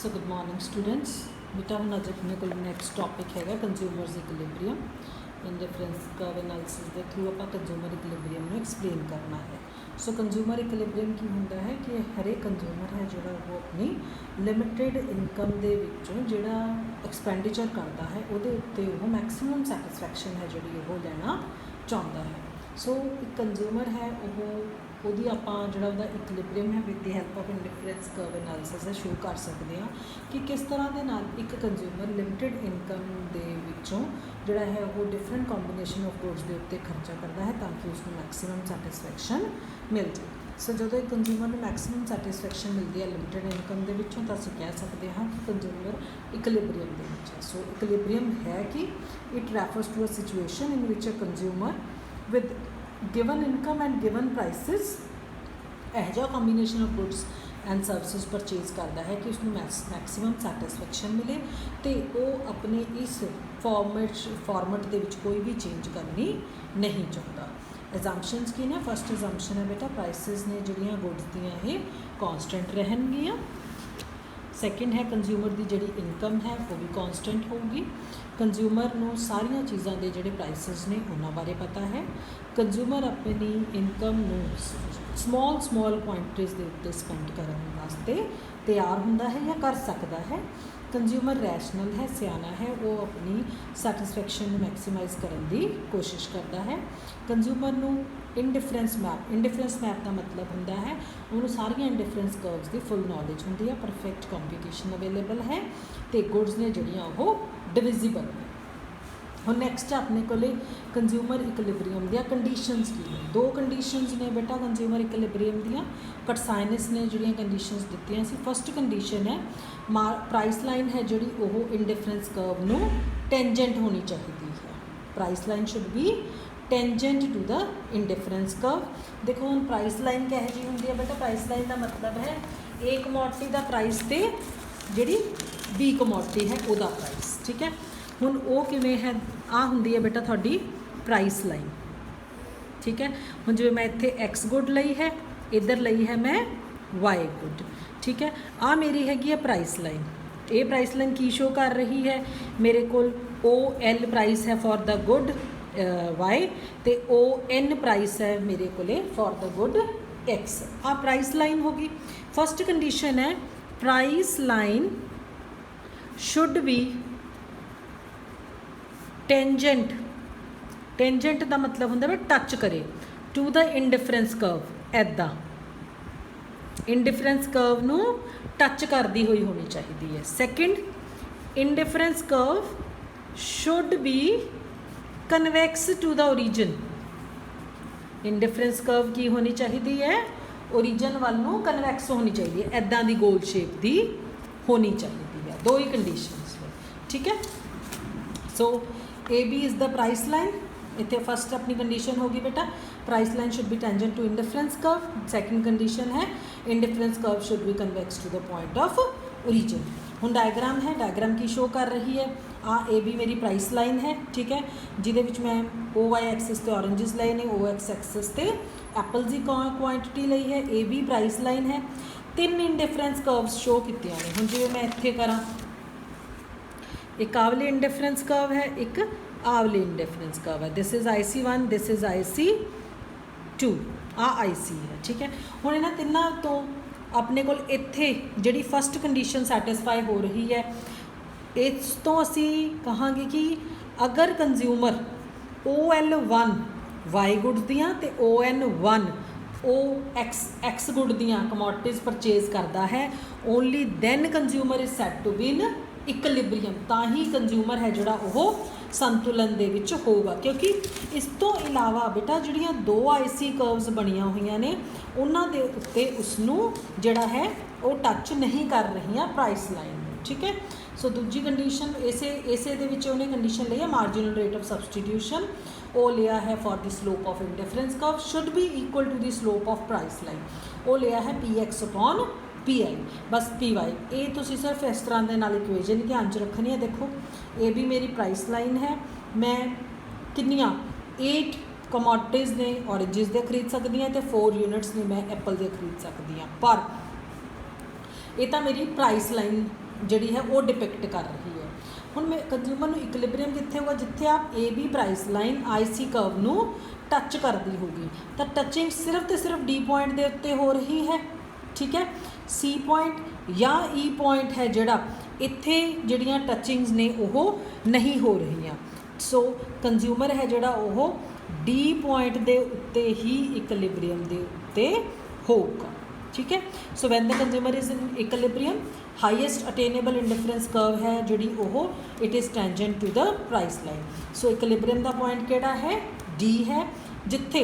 So good morning students. बेटा हम अज अपने को नैक्सट टॉपिक है consumers equilibrium in difference curve analysis के थ्रू आप कंज्यूमर इक्विलिब्रियम में एक्सप्लेन करना है। सो कंज्यूमर इक्विलिब्रियम की होंदा है कि हर एक कंज्यूमर है जोड़ा वो अपनी लिमिटेड इनकम के विचों जोड़ा एक्सपेंडिचर करता है वो उत्ते वो मैक्सिमम सैटिस्फैक्शन है जी वो लेना चाहता है। सो एक कंज्यूमर है वो ਆਪਾਂ ਜਿਹੜਾ ਉਹਦਾ ਇਕਲਿਬਰੀਅਮ ਹੈ with the help of indifference curve analysis ਦਾ ਸ਼ੋ ਕਰ ਸਕਦੇ ਹਾਂ ਕਿ ਕਿਸ ਤਰ੍ਹਾਂ ਦੇ ਨਾਲ ਇੱਕ ਕੰਜ਼ਿਊਮਰ ਲਿਮਿਟਡ ਇਨਕਮ ਦੇ ਵਿੱਚੋਂ ਜਿਹੜਾ ਹੈ ਉਹ ਡਿਫਰੈਂਟ ਕੰਬੀਨੇਸ਼ਨ ਆਫ ਗੁੱਡਸ ਦੇ ਉੱਤੇ ਖਰਚਾ ਕਰਦਾ ਹੈ ਤਾਂ ਕਿ ਉਸਨੂੰ ਮੈਕਸਿਮਮ ਸੈਟਿਸਫੈਕਸ਼ਨ ਮਿਲ ਜਾਵੇ। ਸੋ ਜਦੋਂ ਇੱਕ ਕੰਜ਼ਿਊਮਰ ਨੂੰ ਮੈਕਸਿਮਮ ਸੈਟਿਸਫੈਕਸ਼ਨ ਮਿਲਦੀ ਹੈ ਲਿਮਿਟਡ ਇਨਕਮ ਦੇ ਵਿੱਚੋਂ ਤਾਂ ਅਸੀਂ ਕਹਿ ਸਕਦੇ ਹਾਂ ਕਿ ਕੰਜ਼ਿਊਮਰ ਇਕਲਿਬਰੀਅਮ ਦੇ ਵਿੱਚ ਹੈ। ਸੋ ਇਕਲਿਬਰੀਅਮ ਹੈ ਕਿ it refers to a situation in ਵਿਚ a consumer with given income and given prices ਇਹ ਜਿਹਾ combination of goods and services purchase ਕਰਦਾ ਹੈ ਕਿ ਉਸਨੂੰ ਮੈਕਸਿਮਮ ਸੈਟਿਸਫੈਕਸ਼ਨ ਮਿਲੇ ਅਤੇ ਉਹ ਆਪਣੇ ਇਸ ਫਾਰਮੈਟ ਦੇ ਵਿੱਚ ਕੋਈ ਵੀ ਚੇਂਜ ਕਰਨੀ ਨਹੀਂ ਚਾਹੁੰਦਾ। ਐਗਜ਼ਾਮਪਸ਼ਨਸ ਕੀ ਨੇ? ਫਸਟ ਐਗਜ਼ਾਮਪਸ਼ਨ ਹੈ ਬੇਟਾ ਪ੍ਰਾਈਸਿਸ ਨੇ ਜਿਹੜੀਆਂ ਗੁੱਡਸ ਦੀਆਂ ਇਹ ਕੌਨਸਟੈਂਟ ਰਹਿਣਗੀਆਂ। ਸੈਕਿੰਡ ਹੈ ਕੰਜ਼ਿਊਮਰ ਦੀ ਜਿਹੜੀ ਇਨਕਮ ਹੈ ਉਹ ਵੀ ਕੌਨਸਟੈਂਟ ਹੋਊਗੀ। ਕੰਜ਼ਿਊਮਰ ਨੂੰ ਸਾਰੀਆਂ ਚੀਜ਼ਾਂ ਦੇ ਜਿਹੜੇ ਪ੍ਰਾਈਸਿਸ ਨੇ ਉਹਨਾਂ ਬਾਰੇ ਪਤਾ ਹੈ। ਕੰਜ਼ਿਊਮਰ ਆਪਣੀ ਇਨਕਮ ਨੂੰ ਸਮਾਲ ਕੁਆਂਟੀਟੀਜ਼ ਦੇ ਉੱਤੇ ਸਪੈਂਡ ਕਰਨ ਵਾਸਤੇ ਤਿਆਰ ਹੁੰਦਾ ਹੈ ਜਾਂ ਕਰ ਸਕਦਾ ਹੈ। ਕੰਜ਼ਿਊਮਰ ਰੈਸ਼ਨਲ ਹੈ, ਸਿਆਣਾ ਹੈ, ਉਹ ਆਪਣੀ ਸੈਟਿਸਫੈਕਸ਼ਨ ਨੂੰ ਮੈਕਸੀਮਾਈਜ਼ ਕਰਨ ਦੀ ਕੋਸ਼ਿਸ਼ ਕਰਦਾ ਹੈ। ਕੰਜ਼ਿਊਮਰ ਨੂੰ ਇੰਡੀਫਰੈਂਸ ਮੈਪ ਦਾ ਮਤਲਬ ਹੁੰਦਾ ਹੈ ਉਹਨੂੰ ਸਾਰੀਆਂ ਇੰਡੀਫਰੈਂਸ ਕਰਵਸ ਦੀ ਫੁੱਲ ਨੌਲੇਜ ਹੁੰਦੀ ਹੈ, ਪਰਫੈਕਟ ਕੰਪਿਊਟੇਸ਼ਨ ਅਵੇਲੇਬਲ ਹੈ ਅਤੇ ਗੁੱਡਸ ਨੇ ਜਿਹੜੀਆਂ ਉਹ ਡਿਵਿਜ਼ੀਬਲ ਨੇ। ਹੁਣ ਨੈਕਸਟ ਆਪਣੇ ਕੋਲ ਕੰਜ਼ਿਊਮਰ ਇਕਲਿਬਰੀਅਮ ਦੀਆਂ ਕੰਡੀਸ਼ਨਸ ਕੀ ਨੇ? ਦੋ ਕੰਡੀਸ਼ਨਸ ਨੇ ਬੇਟਾ ਕੰਜ਼ਿਊਮਰ ਇਕਲਿਬਰੀਅਮ ਦੀਆਂ। ਕਟਸਾਈਨਸ ਨੇ ਜਿਹੜੀਆਂ ਕੰਡੀਸ਼ਨਸ ਦਿੱਤੀਆਂ ਸੀ। ਫਸਟ ਕੰਡੀਸ਼ਨ ਹੈ ਪ੍ਰਾਈਸ ਲਾਈਨ ਹੈ ਜਿਹੜੀ ਉਹ ਇੰਡੀਫਰੈਂਸ ਕਰਵ ਨੂੰ ਟੈਂਜੈਂਟ ਹੋਣੀ ਚਾਹੀਦੀ ਹੈ। Price line should be tangent to the indifference curve. ਦੇਖੋ ਹੁਣ ਪ੍ਰਾਈਸ ਲਾਈਨ ਕਿਹੋ ਜਿਹੀ ਹੁੰਦੀ ਹੈ ਬੇਟਾ? ਪ੍ਰਾਈਸ ਲਾਈਨ ਦਾ ਮਤਲਬ ਹੈ ਏ ਕਮੋਡਿਟੀ ਦਾ ਪ੍ਰਾਈਸ ਅਤੇ ਜਿਹੜੀ ਬੀ ਕਮੋਡਿਟੀ ਹੈ ਉਹਦਾ ਪ੍ਰਾਈਸ। ਠੀਕ ਹੈ, ਹੁਣ ਉਹ ਕਿਵੇਂ ਹੈ? ਆਹ ਹੁੰਦੀ ਹੈ ਬੇਟਾ ਤੁਹਾਡੀ ਪ੍ਰਾਈਸ ਲਾਈਨ। ਠੀਕ ਹੈ, ਹੁਣ ਜਿਵੇਂ ਮੈਂ ਇੱਥੇ ਐਕਸ ਗੁੱਡ ਲਈ ਹੈ, ਇੱਧਰ ਲਈ ਹੈ ਮੈਂ ਵਾਈ ਗੁੱਡ। ਠੀਕ ਹੈ, ਆਹ ਮੇਰੀ ਹੈਗੀ ਹੈ ਪ੍ਰਾਈਸ ਲਾਈਨ। ਇਹ ਪ੍ਰਾਈਸ ਲਾਈਨ ਕੀ ਸ਼ੋ ਕਰ ਰਹੀ ਹੈ? ਮੇਰੇ ਕੋਲ OL ਪ੍ਰਾਈਸ ਹੈ ਫॉर द ਗੁੱਡ ਵਾਈ ਅਤੇ ON ਪ੍ਰਾਈਸ ਹੈ ਮੇਰੇ ਕੋਲੇ ਫॉर द ਗੁੱਡ ਐਕਸ। ਆਹ ਪ੍ਰਾਈਸ ਲਾਈਨ ਹੋ ਗਈ। ਫਸਟ ਕੰਡੀਸ਼ਨ ਹੈ price line should be tangent ਦਾ ਮਤਲਬ ਹੁੰਦਾ ਵੀ ਟੱਚ ਕਰੇ ਟੂ ਦ ਇੰਡੀਫਰੈਂਸ ਕਰਵ। ਇੱਦਾਂ ਇੰਡੀਫਰੈਂਸ ਕਰਵ ਨੂੰ ਟੱਚ ਕਰਦੀ ਹੋਈ ਹੋਣੀ ਚਾਹੀਦੀ ਹੈ। Second, indifference curve should be convex to the origin. Indifference curve ਕੀ ਹੋਣੀ ਚਾਹੀਦੀ ਹੈ? ਓਰੀਜਨ ਵੱਲ ਨੂੰ ਕਨਵੈਕਸ ਹੋਣੀ ਚਾਹੀਦੀ ਹੈ, ਇੱਦਾਂ ਦੀ ਗੋਲ ਸ਼ੇਪ ਦੀ ਹੋਣੀ ਚਾਹੀਦੀ ਹੈ। ਦੋ ਹੀ ਕੰਡੀਸ਼ਨਸ ਨੇ। ਠੀਕ ਹੈ, so AB is the price line. इतने फस्ट अपनी कंडीशन होगी बेटा price line should be tangent to indifference curve. Second condition है indifference curve should be convex to the point of origin. हुण डायग्राम है, डायग्राम की शो कर रही है आ AB मेरी प्राइस लाइन है। ठीक है, जिहदे विच मैं OY एक्सिस ते ऑरेंजिस लए ने, OX एक्सिस ते एप्पल्स की क्वांटिटी लई है। AB प्राइस लाइन है। तीन इंडिफरेंस कर्व्स शो कीतियां ने। हुण जिवें मैं इत्थे करां, एक आवली इंडिफरेंस कर्व है, एक आवली इंडिफरेंस कर्व है। This is IC1, this is IC2, IC है। ठीक है, हुण इन्हां तिन्नां तो अपने कोल इत्थे जिहड़ी फस्ट कंडीशन सैटिस्फाई हो रही है, इस तो असी कहांगे कि अगर कंज्यूमर OL1 वाई गुड्स दियां ते ON1 OX गुड दियां कमोडिटीज़ परचेज करता है, only then consumer is said to be in equilibrium. ਤਾਂ ਹੀ ਕੰਜ਼ਿਊਮਰ ਹੈ ਜਿਹੜਾ ਉਹ ਸੰਤੁਲਨ ਦੇ ਵਿੱਚ ਹੋਊਗਾ। ਕਿਉਂਕਿ ਇਸ ਤੋਂ ਇਲਾਵਾ ਬੇਟਾ ਜਿਹੜੀਆਂ ਦੋ IC ਕਰਵਸ ਬਣੀਆਂ ਹੋਈਆਂ ਨੇ ਉਹਨਾਂ ਦੇ ਉੱਤੇ ਉਸਨੂੰ ਜਿਹੜਾ ਹੈ ਉਹ ਟੱਚ ਨਹੀਂ ਕਰ ਰਹੀਆਂ ਪ੍ਰਾਈਸ ਲਾਈਨ ਨੂੰ। ਠੀਕ ਹੈ, ਸੋ ਦੂਜੀ ਕੰਡੀਸ਼ਨ ਇਸੇ ਦੇ ਵਿੱਚ ਉਹਨੇ ਕੰਡੀਸ਼ਨ ਲਈ ਹੈ ਮਾਰਜਨਲ ਰੇਟ ਆਫ ਸਬਸਟੀਟਿਊਸ਼ਨ। ਉਹ ਲਿਆ ਹੈ for the slope of indifference curve should be equal to the slope of price line. ਉਹ ਲਿਆ ਹੈ PX upon PI बस PY। ये तुसी सिर्फ इस तरह के नाल इक्वेजन ध्यान च रखनी है। देखो AB मेरी प्राइस लाइन है, मैं कितनियाँ 8 कमोडिटीज़ ने ऑरेंजिस दे खरीद सकती हैं तो 4 यूनिट्स ने मैं एप्पल दे खरीद सकती हाँ। पर ये तो मेरी प्राइस लाइन ਜਿਹੜੀ ਹੈ ਉਹ ਡਿਪਿਕਟ ਕਰ ਰਹੀ ਹੈ। ਹੁਣ ਮੈਂ ਕੰਜ਼ਿਊਮਰ ਨੂੰ ਇਕਲਿਬਰੀਅਮ ਕਿੱਥੇ ਹੋਗਾ, ਜਿੱਥੇ ਆਪ A B price line I C curve ਨੂੰ ਟੱਚ ਕਰਦੀ ਹੋਗੀ, ਤਾਂ ਟੱਚਿੰਗ ਸਿਰਫ ਤੇ ਸਿਰਫ ਡੀ ਪੁਆਇੰਟ ਦੇ ਉੱਤੇ ਹੋ ਰਹੀ ਹੈ। ਠੀਕ ਹੈ, ਸੀ ਪੁਆਇੰਟ ਜਾਂ ਈ ਪੁਆਇੰਟ ਹੈ ਜਿਹੜਾ, ਇੱਥੇ ਜਿਹੜੀਆਂ ਟੱਚਿੰਗਸ ਨੇ ਉਹ ਨਹੀਂ ਹੋ ਰਹੀਆਂ। ਸੋ ਕੰਜ਼ਿਊਮਰ ਹੈ ਜਿਹੜਾ ਉਹ ਡੀ ਪੁਆਇੰਟ ਦੇ ਉੱਤੇ ਹੀ ਇਕਲਿਬਰੀਅਮ ਦੇ ਉੱਤੇ ਹੋਊਗਾ। ਠੀਕ ਹੈ, so when the consumer is in equilibrium, highest attainable indifference curve ਹੈ ਜਿਹੜੀ ਉਹ it is tangent to the price line. So equilibrium ਦਾ ਪੁਆਇੰਟ ਕਿਹੜਾ ਹੈ, ਡੀ ਹੈ, ਜਿੱਥੇ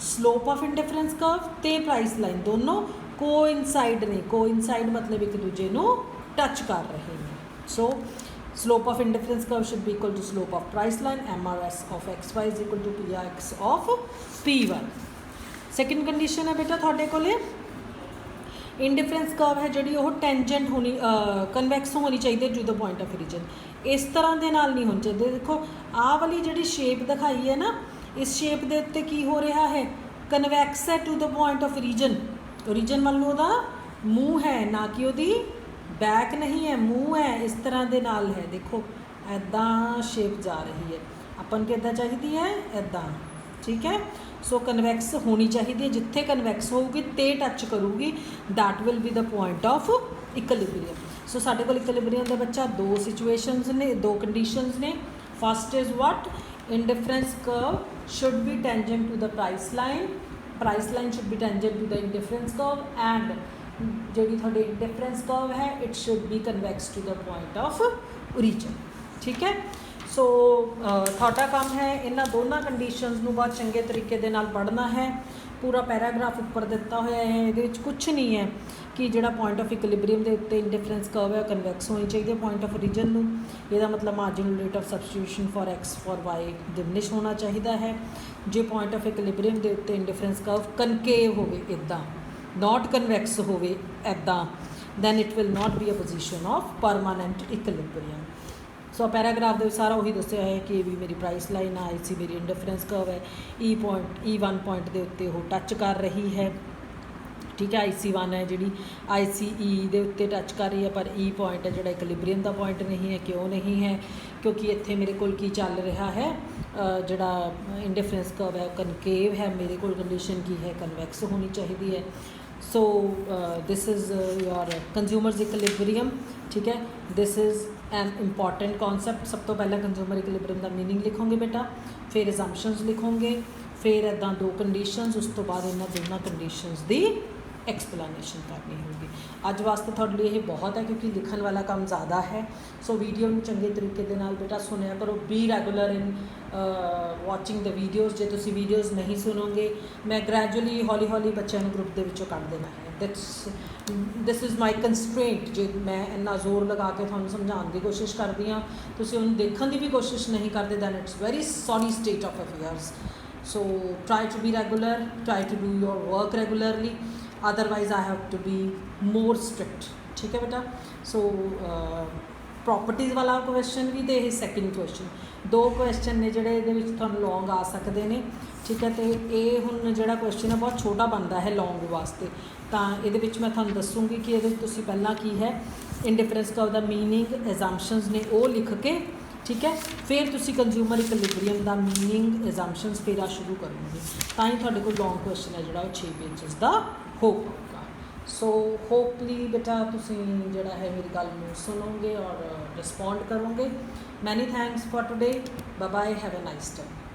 ਸਲੋਪ ਆਫ ਇੰਡੀਫਰੈਂਸ ਕਰਵ ਤੇ ਪ੍ਰਾਈਸ ਲਾਈਨ ਦੋਨੋਂ ਕੋਇਨਸਾਈਡ ਨੇ। ਕੋਇਨਸਾਈਡ ਮਤਲਬ ਇੱਕ ਦੂਜੇ ਨੂੰ ਟੱਚ ਕਰ ਰਹੇ ਨੇ। ਸੋ slope of indifference curve should be equal to slope of price line, MRS of xy is equal to PRX of P1। Second condition है बेटा थोड़े कोले इंडिफरेंस कर्व है जी टेंजेंट होनी कन्वैक्स होनी चाहिए to the point of origin. इस तरह के नाल नहीं होनी चाहिए। देखो आ वाली जी शेप दिखाई है ना, इस शेप के उत्ते की हो रहा है, कन्वैक्स है to the point of origin. Origin वालों का मूँह है ना कि वो बैक नहीं है, मूँह है, इस तरह के नाल है। देखो ऐदा शेप जा रही है, अपन किदा चाहिए है ऐदा। ठीक है, सो कन्वैक्स होनी चाहिए, जिथे कन्वैक्स होगी तो टच करूगी, that will be the point of equilibrium. So साडे कोल इक्विलिब्रियम का बच्चा दो सिचुएशनस ने, दो कंडीशनस ने। First is what, indifference curve should be tangent to the price line, price line should be tangent to the indifference curve, and जी थोड़ी इंडिफरेंस कर्व है it should be convex to the point of origin. ठीक है, सो थोड़ा काम है इन्होंने दोनों कंडीशनस नूं बहुत चंगे तरीके दे नाल पढ़ना है। पूरा पैराग्राफ उपर दिता होया है, ये कुछ नहीं है कि जोड़ा पॉइंट ऑफ इक्विलिब्रियम के उत्ते इंडिफरेंस कर्व है कन्वैक्स होनी चाहिए पॉइंट ऑफ ओरिजिन नूं। इहदा मतलब marginal rate of substitution for X for Y diminish होना चाहिए है। जो पॉइंट ऑफ इक्विलिब्रियम के उत्ते इंडिफरेंस कर्व कनकेव होवे इदा, नॉट कन्वैक्स होवे ऐदा, then it will not be a position of permanent equilibrium. So paragraph दे सारा वही दस्या है कि भी मेरी प्राइस लाइन है, आई सी मेरी इंडिफरेंस कर्व है, ई पॉइंट ई वन पॉइंट के उत्ते वो टच कर रही है। ठीक है, आई सी वन है जी आई सी ई के उत्ते टच कर रही है, पर ई पॉइंट है जोड़ा इक्विलिब्रियम का पॉइंट नहीं है। क्यों नहीं है, क्योंकि इत्थे मेरे को की चल रहा है जोड़ा इंडिफरेंस कर्व है कनकेव है, मेरे को कंडीशन की है कन्वैक्स होनी चाहिए है। So this is your consumers equilibrium. ठीक है, this is an important concept. सब तो पहले कंज्यूमर इक्विलिब्रियम का मीनिंग लिखोगे बेटा, फिर असम्पशनस लिखोगे, फिर इदा दो कंडीशनस, उस तो बाद इन्होंने दोनों कंडीशनस की एक्सप्लेनेशन करनी होगी। अज वास्ते थोड़े लिए ये बहुत है क्योंकि लिखन वाला काम ज़्यादा है। सो वीडियो में चंगे तरीके दे नाल बेटा सुनिया करो, be regular in watching the videos. जे तुसी वीडियोज़ नहीं सुनोगे मैं ग्रैजुअली हौली हौली बच्चों को ग्रुप के कट देना है। This is my constraint. जो मैं इन्ना जोर लगा के थोड़ा समझाने की कोशिश करती हाँ, तुसी उन्हें देखने की भी कोशिश नहीं करते, then it's very sorry state of affairs. So try to be regular, try to do your work regularly, otherwise I have to be more strict. ठीक है बेटा, सो प्रॉपर्टीज़ वाला क्वेश्चन भी तो यह सैकेंड क्वेश्चन, दो क्वेश्चन ने जोड़े ये लॉन्ग आ सकते हैं। ठीक है, तो ये हुण जो क्वेश्चन है बहुत छोटा बनता है लॉन्ग वास्ते, तो ये मैं थोड़ा दसूँगी कि ये पहला की है इंडिफरेंस कर्व दा मीनिंग एजम्पशनस ने वो लिख के, ठीक है, फिर तुसी कंज्यूमर इक्विलिब्रियम दा मीनिंग एजम्पशनस फिर शुरू करोगे, तो ही थोड़े को लॉन्ग क्वेश्चन है जोड़ा 6 पेजेस का हो पाऊगा। सो होपली बेटा तुसी जोड़ा है मेरी गल में सुनोगे और रिस्पॉन्ड करोगे। Many thanks for today, bye bye, have a nice time.